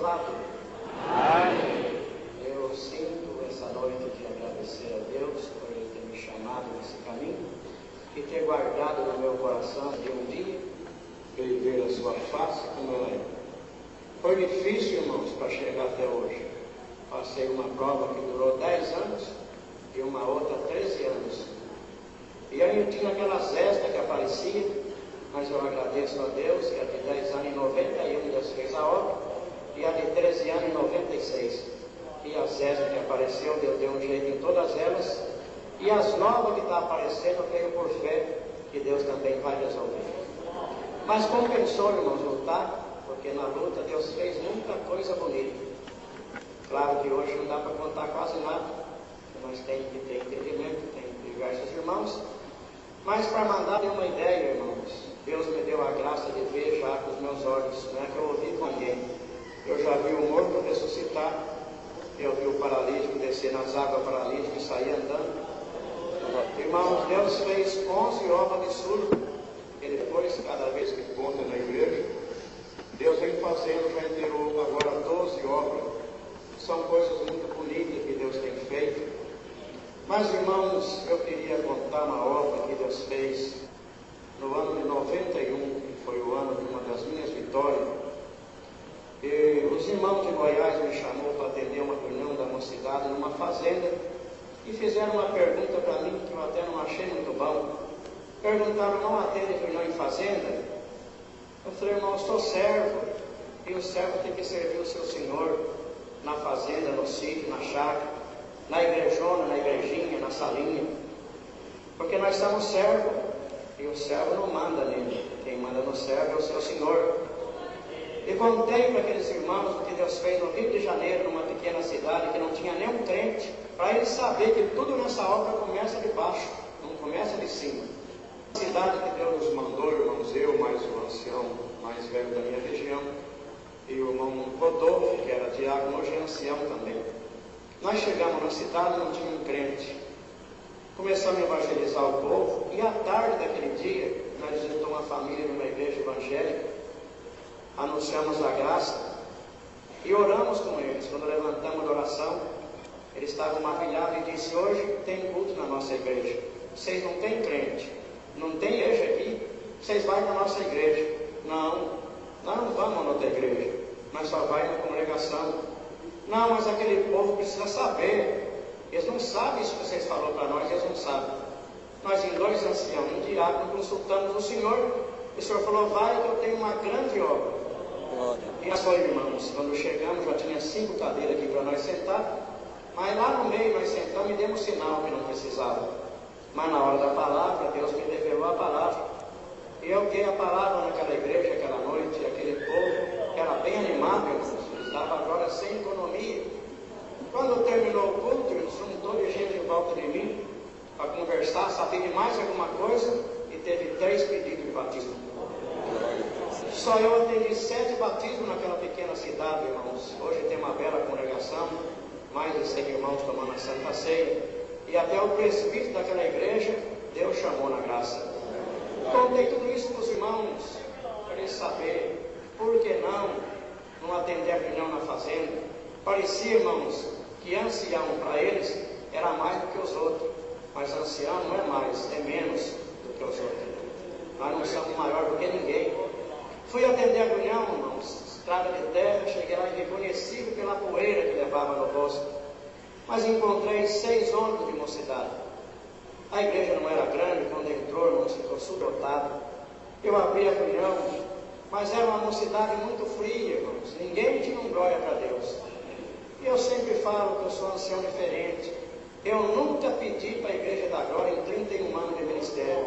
louvado. Amém. Eu sinto essa noite de agradecer a Deus por Ele ter me chamado nesse caminho e ter guardado no meu coração de um dia ver a sua face como ela é. Foi difícil, irmãos, para chegar até hoje. Passei uma prova que durou 10 anos e uma outra 13 anos. E aí eu tinha aquelas estas que apareciam, mas eu agradeço a Deus que a de 10 anos em 91 Deus fez a obra, e a de 13 anos em 96. E as estas que apareceu, Deus deu um jeito em todas elas, e as novas que estão aparecendo, eu creio por fé que Deus também vai resolver. Mas compensou, irmãos, lutar, porque na luta Deus fez muita coisa bonita. Claro que hoje não dá para contar quase nada, nós temos que ter entendimento, tem diversos irmãos, mas para mandar ter uma ideia, irmãos, Deus me deu a graça de ver já com os meus olhos, não é que eu ouvi com ninguém. Eu já vi o morto ressuscitar, eu vi o paralítico descer nas águas paralíticas e sair andando. Irmãos, Deus fez 11 obras absurdas, e depois, cada vez que conta na igreja, Deus vem fazendo, já inteirou agora 12 obras. São coisas muito bonitas que Deus tem feito. Mas, irmãos, eu queria contar uma obra que Deus fez no ano de 91, que foi o ano de uma das minhas vitórias. E os irmãos de Goiás me chamou para atender uma reunião da mocidade numa fazenda e fizeram uma pergunta para mim que eu até não achei muito bom. Perguntaram: não atende reunião em fazenda? Eu falei: irmão, eu sou servo, e o servo tem que servir o seu senhor na fazenda, no sítio, na chácara, na igrejona, na igrejinha, na salinha, porque nós somos servos e o servo não manda nele, quem manda no servo é o seu senhor. E contei para aqueles irmãos o que Deus fez no Rio de Janeiro, numa pequena cidade que não tinha nenhum crente, para eles saberem que tudo nessa obra começa de baixo, não começa de cima. A cidade que Deus nos mandou, irmãos, eu mais o ancião mais velho da minha região, e o irmão Rodolfo, que era diácono, hoje é ancião também. Nós chegamos na cidade, não tinha um crente. Começamos a evangelizar o povo, e à tarde daquele dia, nós visitamos uma família numa igreja evangélica, anunciamos a graça, e oramos com eles. Quando levantamos a oração, eles estavam maravilhados e disse: hoje tem culto na nossa igreja. Vocês não têm crente, não tem igreja aqui, vocês vão na nossa igreja. Não, nós não vamos na outra igreja, nós só vamos na congregação. Não, mas aquele povo precisa saber. Eles não sabem isso que vocês falaram para nós, eles não sabem. Nós, em 2 anciãos, um diácono, consultamos o Senhor, e o Senhor falou: vai que eu tenho uma grande obra. E assim foi, irmãos, quando chegamos já tinha 5 cadeiras aqui para nós sentar, mas lá no meio nós sentamos e demos sinal que não precisava. Mas na hora da palavra, Deus me revelou a palavra. E eu dei a palavra naquela igreja, aquela noite, e aquele povo era bem animado, irmãos. Estava agora sem economia. Quando terminou o culto, eles juntou de gente em volta de mim para conversar, saber de mais alguma coisa, e teve 3 pedidos de batismo. Só eu atendi 7 batismos naquela pequena cidade, irmãos. Hoje tem uma bela congregação, mais de 100 irmãos tomando a Santa Ceia, e até o presbítero daquela igreja Deus chamou na graça. Contei tudo isso para os irmãos, para eles saberem por que não atender a reunião na fazenda. Parecia, irmãos, que ancião para eles era mais do que os outros, mas ancião não é mais, é menos do que os outros. Nós não somos maior do que ninguém. Fui atender a reunião, irmãos, estrada de terra, cheguei lá irreconhecível pela poeira que levava no rosto, mas encontrei 6 ônibus de mocidade. A igreja não era grande, quando entrou, irmãos, ficou superlotado. Eu abri a reunião, mas era uma mocidade muito fria, irmãos, ninguém tinha um glória para Deus. E eu sempre falo que eu sou ancião diferente. Eu nunca pedi para a igreja da glória em 31 anos de ministério.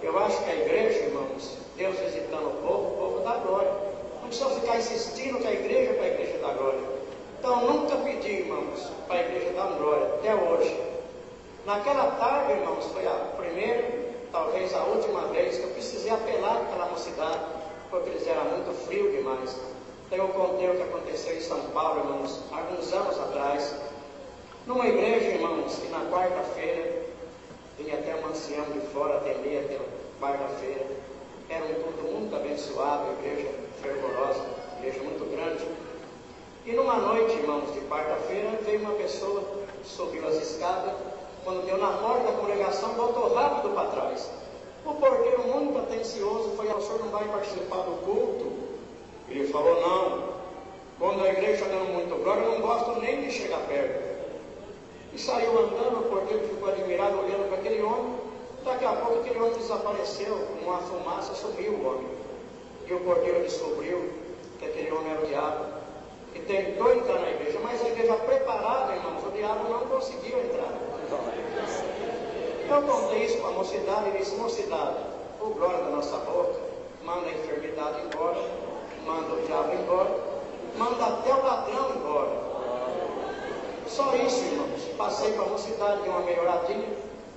Eu acho que a igreja, irmãos, Deus visitando o povo dá glória. Não precisa ficar insistindo que a igreja é para a igreja da glória. Então, eu nunca pedi, irmãos, para a igreja dar glória, até hoje. Naquela tarde, irmãos, foi a primeira, talvez a última vez que eu precisei apelar àquela mocidade, porque eles eram muito frios demais. Então, eu contei o que aconteceu em São Paulo, irmãos, alguns anos atrás, numa igreja, irmãos, que na quarta-feira vinha até um ancião de fora atender aquela quarta-feira. Era um culto muito abençoado, igreja fervorosa, igreja muito grande. E numa noite, irmãos, de quarta-feira, veio uma pessoa, subiu as escadas, quando deu na porta da congregação, voltou rápido para trás. O porteiro, muito atencioso, foi: o senhor não vai participar do culto? Ele falou: não, quando a igreja está dando muito glória, eu não gosto nem de chegar perto. E saiu andando, o porteiro ficou admirado, olhando para aquele homem. Daqui a pouco aquele homem desapareceu, com uma fumaça, sumiu o homem. E o porteiro descobriu que aquele homem era o diabo, que tentou entrar na igreja, mas a igreja preparada, irmãos, o diabo não conseguiu entrar. Eu contei isso para a mocidade e disse: mocidade, o glória da nossa boca manda a enfermidade embora, manda o diabo embora, manda até o ladrão embora. Só isso, irmãos. Passei para a mocidade, deu uma melhoradinha,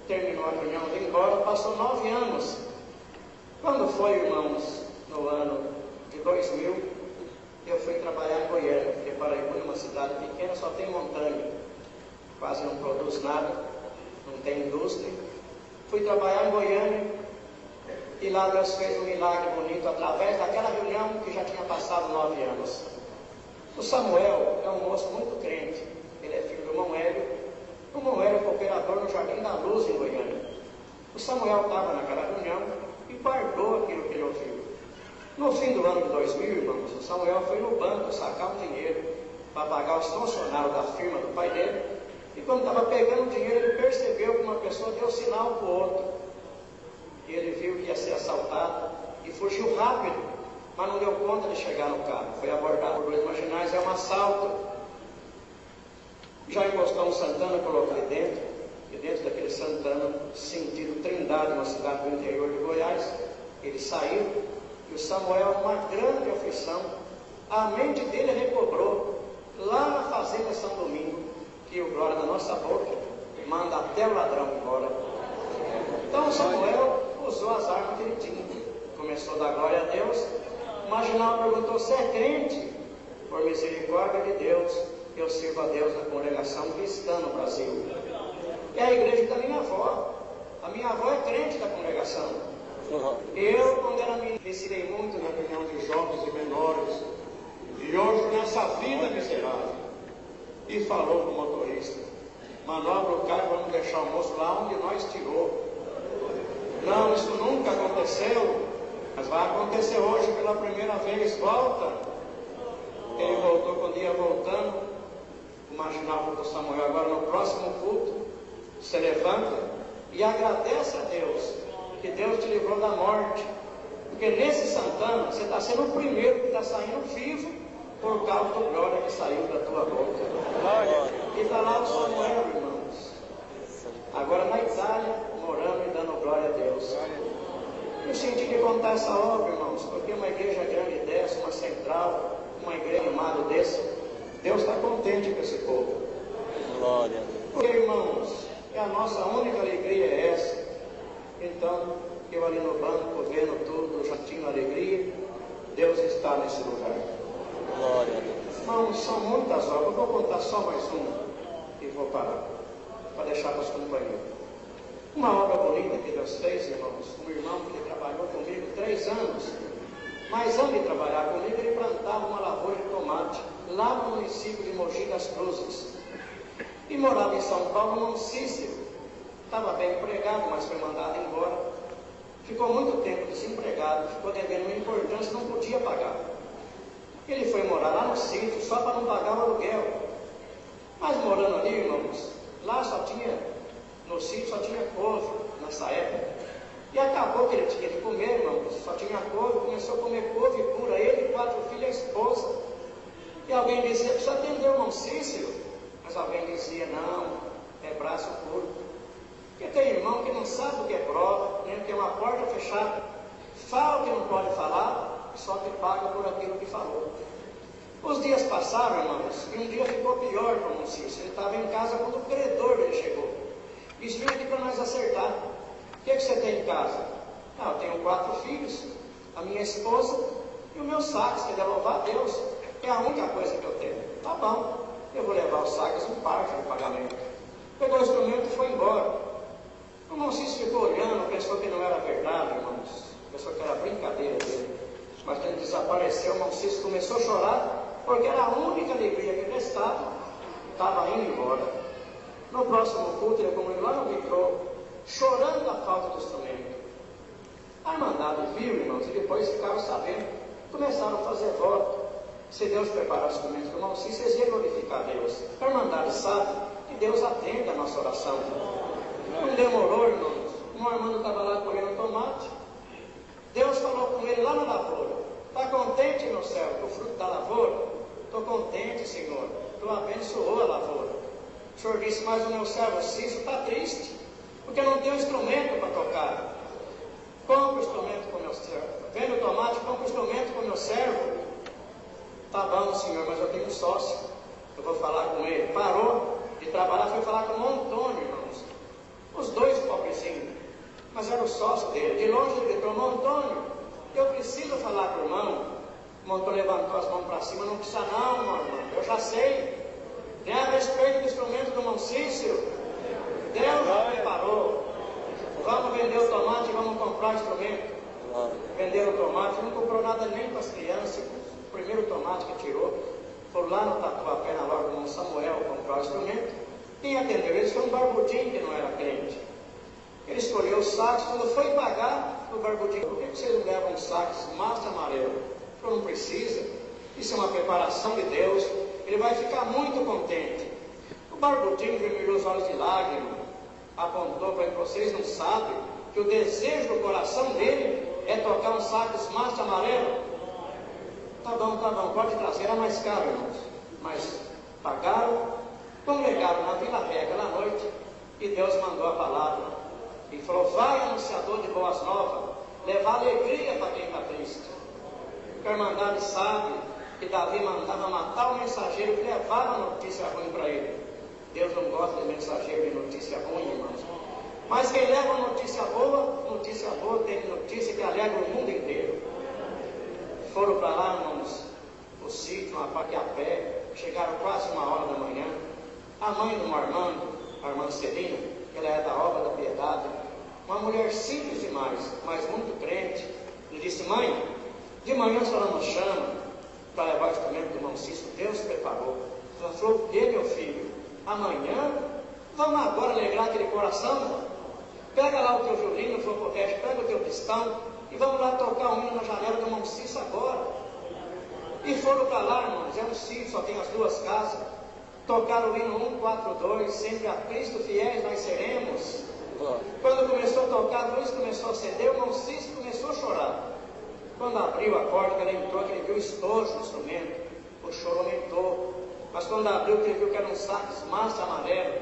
terminou a reunião, de embora. Passou 9 anos. Quando foi, irmãos, no ano de 2000, eu fui trabalhar em Goiânia, porque Paraíba é uma cidade pequena, só tem montanha, quase não produz nada, não tem indústria. Fui trabalhar em Goiânia e lá Deus fez um milagre bonito através daquela reunião que já tinha passado 9 anos. O Samuel é um moço muito crente, ele é filho do irmão Hélio. O irmão Hélio é cooperador no Jardim da Luz em Goiânia. O Samuel estava naquela reunião e guardou aquilo que ele ouviu. No fim do ano de 2000, irmãos, o Samuel foi no banco sacar um dinheiro para pagar os funcionários da firma do pai dele. E quando estava pegando o dinheiro, ele percebeu que uma pessoa deu sinal para o outro. E ele viu que ia ser assaltado e fugiu rápido, mas não deu conta de chegar no carro. Foi abordado por 2 marginais, é um assalto. Já encostou um Santana, colocou ali dentro, e dentro daquele Santana, sentido Trindade, uma cidade do interior de Goiás, ele saiu, e o Samuel, numa grande aflição, a mente dele recobrou, lá na fazenda São Domingo, que o glória da nossa boca manda até o ladrão embora. Então Samuel usou as armas que ele tinha, começou a dar glória a Deus. O marginal perguntou: você é crente? Por misericórdia de Deus, eu sirvo a Deus na congregação cristã no Brasil. É a igreja da minha avó. A minha avó é crente da congregação. Eu, quando era menino, ensinei muito na reunião de jovens e menores. E hoje, nessa vida miserável, e falou para o motorista: manobra o carro, vamos deixar o moço lá onde nós tirou. Não, isso nunca aconteceu, mas vai acontecer hoje pela primeira vez. Volta. Ele voltou. Quando ia voltando, o marginal falou para Samuel: agora no próximo culto, você levanta e agradece a Deus que Deus te livrou da morte, porque nesse Santana você está sendo o primeiro que está saindo vivo por causa do glória que saiu da tua boca. E está lá o Samuel, irmãos, agora na Itália, morando e dando glória a Deus. Eu senti de contar essa obra, irmãos, porque uma igreja grande dessa, uma central, uma igreja amada desse, Deus está contente com esse povo. Glória. Porque, irmãos, a nossa única alegria é essa. Então, eu ali no banco, vendo tudo, já tinha alegria. Deus está nesse lugar. Glória a Deus. Irmãos, são muitas obras. Eu vou contar só mais uma e vou parar, para deixar para os companheiros. Uma obra bonita que Deus fez, irmãos. Um irmão que trabalhou comigo 3 anos. Mas antes de trabalhar comigo, ele plantava uma lavoura de tomate lá no município de Mogi das Cruzes. E morava em São Paulo, num Cícero. Estava bem empregado, mas foi mandado embora. Ficou muito tempo desempregado, ficou devendo uma importância, não podia pagar. Ele foi morar lá no sítio só para não pagar o aluguel. Mas morando ali, irmãos, lá só tinha, no sítio só tinha couve nessa época. E acabou que ele tinha de comer, irmãos, só tinha couve, começou a comer couve pura, ele, 4 filhos e a esposa. E alguém dizia: precisa atender o irmão Cícero? Mas alguém dizia: não, é braço puro. Porque tem irmão que não sabe o que é prova, nem tem uma porta fechada, fala o que não pode falar, só que paga por aquilo que falou. Os dias passaram, irmãos, e um dia ficou pior para o irmão Cícero. Ele estava em casa quando o credor dele chegou. Disse: vem aqui para nós acertar. O que você tem em casa? Ah, eu tenho 4 filhos, a minha esposa e o meu sax, que deve louvar a Deus. É a única coisa que eu tenho. Tá bom, eu vou levar o sax em parte do pagamento. Pegou o instrumento e foi embora. O irmão Cícero ficou olhando, pensou que não era verdade, irmãos. Pensou que era brincadeira dele. Mas quando desapareceu, o irmão Cícero começou a chorar porque era a única alegria que restava, estava indo embora. No próximo culto, ele comunicou lá no vitrô, chorando a falta do instrumento. A Irmandade viu, irmãos, e depois ficaram sabendo, começaram a fazer voto. Se Deus preparar os instrumentos do irmão Cícero, vocês iam glorificar a Deus. A Irmandade sabe que Deus atende a nossa oração. Não demorou, irmãos. O Armando estava lá colhendo tomate. Deus falou com ele lá na lavoura: está contente, meu servo, com o fruto da lavoura? Estou contente, Senhor. Tu abençoou a lavoura. O Senhor disse: mas o meu servo Cícero está triste, porque não tem um instrumento para tocar. Compre o instrumento com o meu servo. Vende o tomate, compre o instrumento com o meu servo. Tá bom, Senhor, mas eu tenho um sócio. Eu vou falar com ele. Parou de trabalhar, foi falar com o Antônio, irmãos. Os dois pobrezinhos, mas era o sócio dele. De longe ele gritou: Antônio, eu preciso falar com o irmão. O Antônio levantou as mãos para cima: não precisa não, meu irmão, eu já sei. Nem a respeito do instrumento do irmão Cícero, Deus já preparou. Vamos vender o tomate e vamos comprar o instrumento. Venderam o tomate, não comprou nada nem para as crianças. O primeiro tomate que tirou, foram lá no Tatuapé, na loja do irmão Samuel, comprar o instrumento. Quem atendeu eles foi um barbudinho que não era crente. Ele escolheu os sacos, quando foi pagar, o barbudinho: por que vocês não levam os sacos massa amarela? Ele falou: não precisa, isso é uma preparação de Deus, ele vai ficar muito contente. O barbudinho vermelhou os olhos de lágrima, apontou para ele: vocês não sabem que o desejo do coração dele é tocar um saco de massa amarela? Tá bom, pode trazer, era mais caro, irmãos. Mas pagaram, congregaram na Vila Reca na noite, e Deus mandou a palavra. E falou: vai, anunciador de boas novas, levar alegria para quem está triste. Porque a Irmandade sabe que Davi mandava matar o mensageiro que levava notícia ruim para ele. Deus não gosta de mensageiro de notícia ruim, irmãos. Mas quem leva notícia boa tem notícia que alegra o mundo inteiro. Foram para lá, irmãos, o sítio, aqui a pé, chegaram quase 1h da manhã. A mãe do Armando, a irmã Celina, ela é da obra da piedade, uma mulher simples demais, mas muito crente. Ele disse: mãe, de manhã a senhora nos chama para levar o instrumento do irmão Cícero, Deus preparou. Ela falou: o que, meu filho? Amanhã? Vamos agora alegrar aquele coração? Pega lá o teu violino, pega o teu pistão, e vamos lá tocar um hino na janela do irmão Cícero agora. E foram para lá, irmãos, é um sítio, só tem as duas casas. Tocaram o hino 142, sempre a Cristo fiéis nós seremos. Quando começou a tocar, a luz começou a acender, o irmão Cícero começou a chorar. Quando abriu a porta, que ele entrou, que ele viu o estojo do instrumento, o choro aumentou. Mas quando abriu, que ele viu que era um saco de massa amarelo,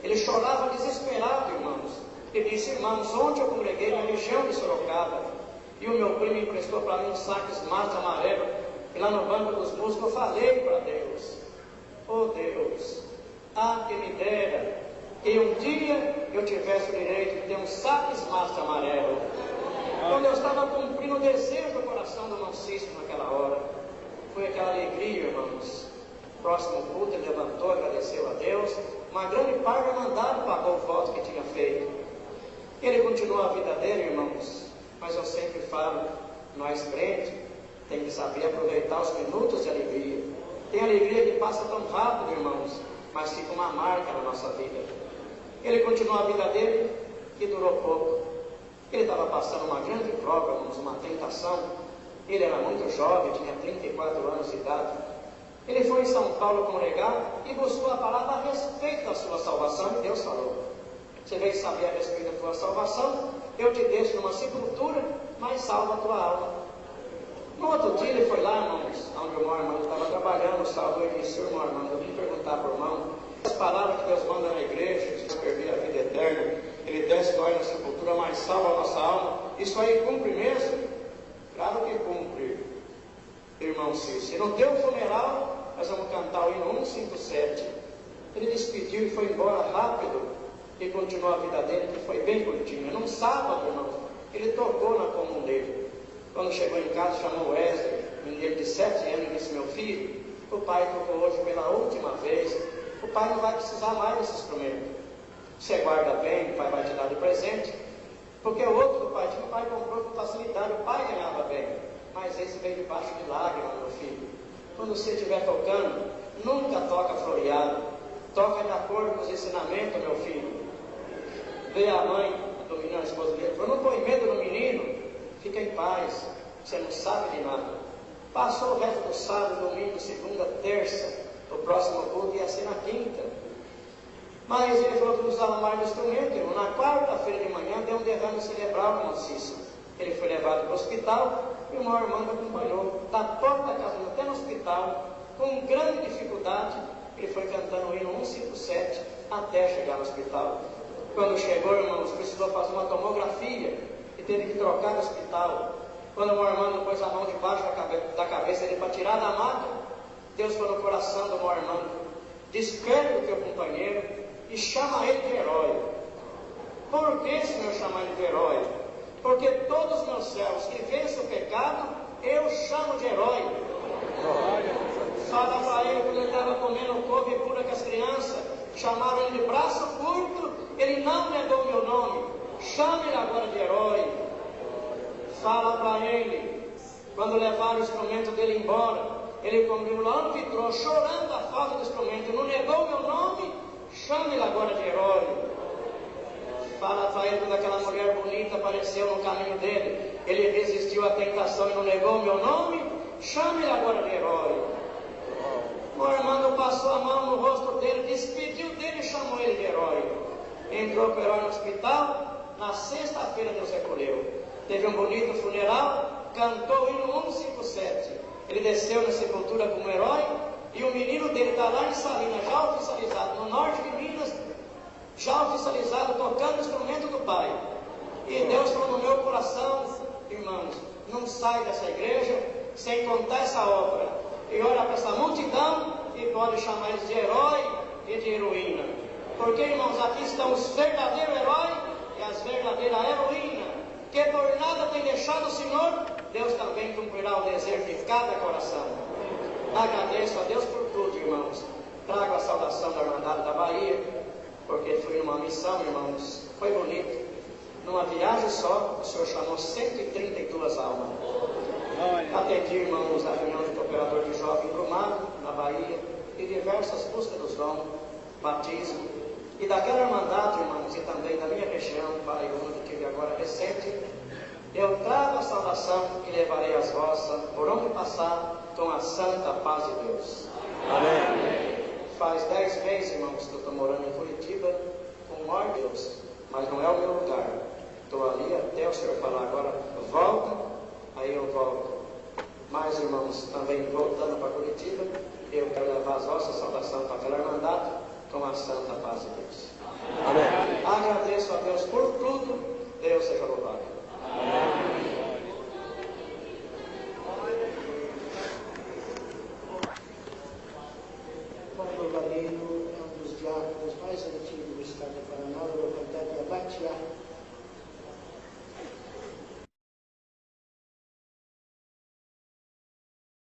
ele chorava desesperado, irmãos. Ele disse: irmãos, ontem eu congreguei na região de Sorocaba, e o meu primo emprestou para mim um saco de massa amarelo, e lá no banco dos músicos eu falei para Deus: oh Deus, que me dera que um dia eu tivesse o direito de ter um saco de massa amarelo. Quando eu estava cumprindo o desejo do coração do irmão Cícero naquela hora, foi aquela alegria, irmãos. Próximo culto, ele levantou, agradeceu a Deus. Uma grande parte da Irmandade pagou o voto que tinha feito. Ele continuou a vida dele, irmãos. Mas eu sempre falo: nós crentes temos que saber aproveitar os minutos de alegria. Tem alegria que passa tão rápido, irmãos, mas fica uma marca na nossa vida. Ele continuou a vida dele, que durou pouco. Ele estava passando uma grande prova, irmãos, uma tentação. Ele era muito jovem, tinha 34 anos de idade. Ele foi em São Paulo congregar e buscou a palavra a respeito da sua salvação, e Deus falou: você veio saber a respeito da tua salvação, eu te deixo numa sepultura, mas salva a tua alma. No outro dia ele foi lá, irmãos, onde o irmão Armando estava trabalhando, salvou e disse: irmão Armando, eu vim perguntar para o irmão, as palavras que Deus manda na igreja, que se perder a vida eterna, ele desce nós na sepultura, mas salva a nossa alma, isso aí cumpre mesmo? Claro que cumpre, irmão Cícero. E no teu funeral, nós vamos cantar o hino 157. Ele despediu e foi embora rápido, e continuou a vida dele, que foi bem curtinha. Num sábado, irmão, ele tocou na comum dele. Quando chegou em casa, chamou Wesley, menino de 7 anos, e disse: meu filho, o pai tocou hoje pela última vez, o pai não vai precisar mais desse instrumento. Você guarda bem, o pai vai te dar de presente, porque o outro do pai tinha, o pai comprou com facilidade, o pai ganhava bem, mas esse veio debaixo de lágrimas, meu filho. quando você estiver tocando, nunca toca floreado. Toca de acordo com os ensinamentos, meu filho. Veio a mãe do menino, a esposa dele, falou: não põe medo no menino, fica em paz, você não sabe de nada. Passou o resto do sábado, domingo, segunda, terça, o próximo culto ia ser na quinta. Mas ele falou que não usava mais o instrumento, irmão. Na quarta-feira de manhã deu um derrame cerebral no maciço. Ele foi levado para o hospital e o meu irmão me acompanhou. Da porta da casa até no hospital, com grande dificuldade, ele foi cantando o hino 157 até chegar no hospital. Quando chegou, irmãos, precisou fazer uma tomografia e teve que trocar de hospital. Quando o meu irmão pôs a mão debaixo da cabeça dele para tirar da maca, Deus foi no coração do meu irmão: descreve o teu companheiro e chama ele de herói. Por que, Senhor, chamar ele de herói? Porque todos os meus servos que vencem o pecado, eu chamo de herói. Fala para ele, quando ele estava comendo couve pura com as crianças, chamaram ele de braço curto, ele não negou meu nome, chame ele agora de herói. Fala para ele, quando levaram o instrumento dele embora, ele comigo lá no vitrô, chorando a falta do instrumento, não negou meu nome, chame ele agora de herói. Fala para ele, quando aquela mulher bonita apareceu no caminho dele, ele resistiu à tentação e não negou meu nome, chame ele agora de herói. O irmão passou a mão no rosto dele, despediu dele e chamou ele de herói. Entrou com o herói no hospital, na sexta-feira Deus recolheu. Teve um bonito funeral, cantou o hino 157. Ele desceu na sepultura como herói, e o menino dele está lá em Salinas, já oficializado, no norte de Minas, já oficializado, tocando o instrumento do Pai. E Deus falou no meu coração: irmãos, não sai dessa igreja sem contar essa obra. E olha para essa multidão e pode chamar eles de herói e de heroína. Porque, irmãos, aqui estão os verdadeiros heróis e as verdadeiras heroínas, que por nada tem deixado o Senhor, Deus também cumprirá o desejo de cada coração. Agradeço a Deus por tudo, irmãos. Trago a saudação da Irmandade da Bahia, porque fui numa missão, irmãos, foi bonito. Numa viagem só, o Senhor chamou 132 almas. Atendi, irmãos, a reunião de cooperador de jovem Brumado, na Bahia, e diversas buscas dos dons, batismo. E daquela irmandade, irmãos, e também da minha região, Paraibuna, que tive agora recente, eu trago a salvação e levarei as vossas, por onde passar, com a santa paz de Deus. Amém. Faz 10 meses, irmãos, que eu estou morando em Curitiba, com o maior Deus, mas não é o meu lugar. Estou ali até o Senhor falar agora, volta, aí eu volto. Mas, irmãos, também voltando para Curitiba, eu quero levar as vossas saudações para aquela irmandade, com a santa paz de Deus. Amém. Agradeço a Deus por tudo. Deus seja louvado. Amém. Paulo Galeno é um dos diáconos mais antigos do estado de Paraná, do localidade de Abateá.